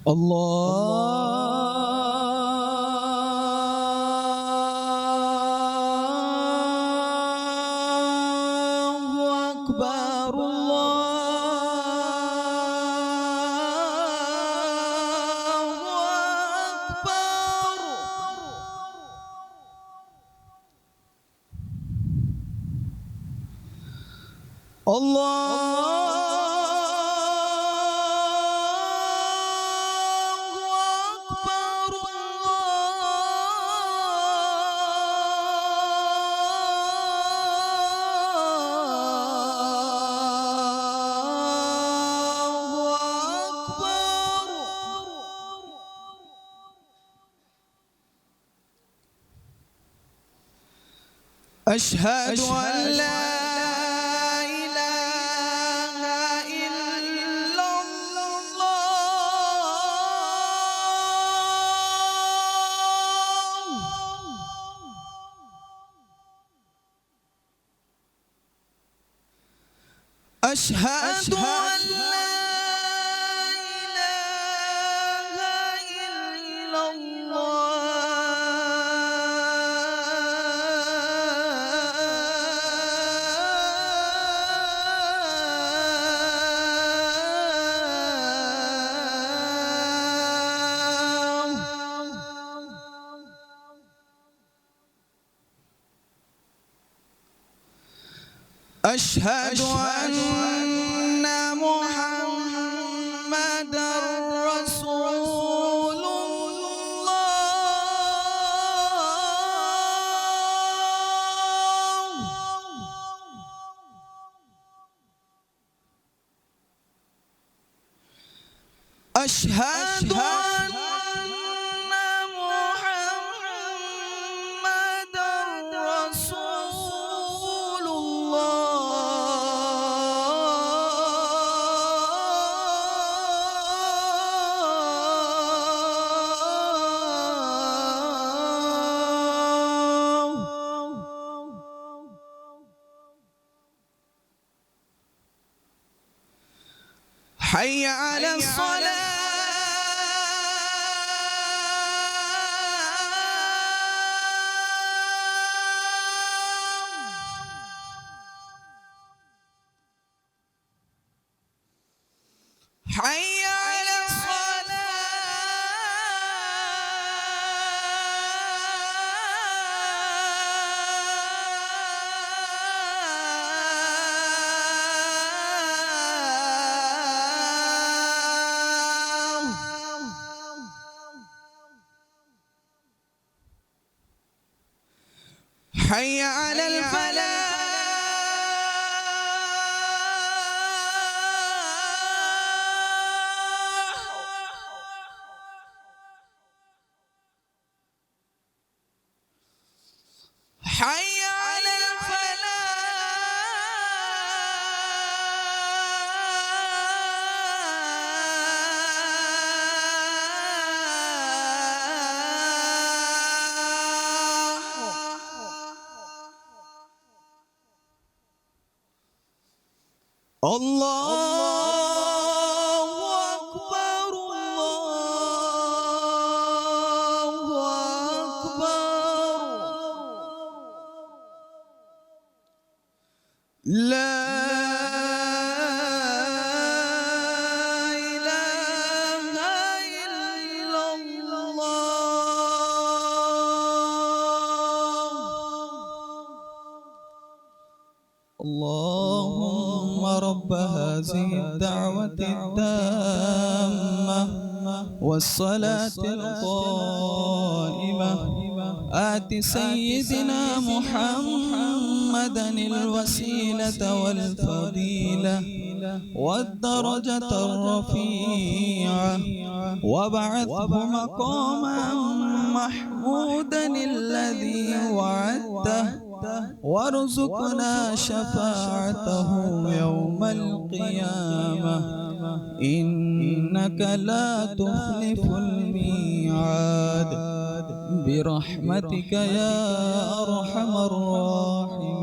الله أكبر أشهد أن لا إله إلا الله أشهد أن لا إله إلا أشهد أن محمدًا رسول الله أشهد أن محمدًا رسول حي على الصلاة حي على حي على الفلاح حي على الله أكبر الله أكبر لا إله إلا الله اللهم رب هذه الدعوة التامة والصلاة القائمة آت سيدنا محمدا الوسيلة والفضيلة والدرجة الرفيعة وابعثه مقاما محمودا الذي وعدته وارزقنا شفاعته يوم القيامة إنك لا تخلف الميعاد برحمتك يا أرحم الراحمين.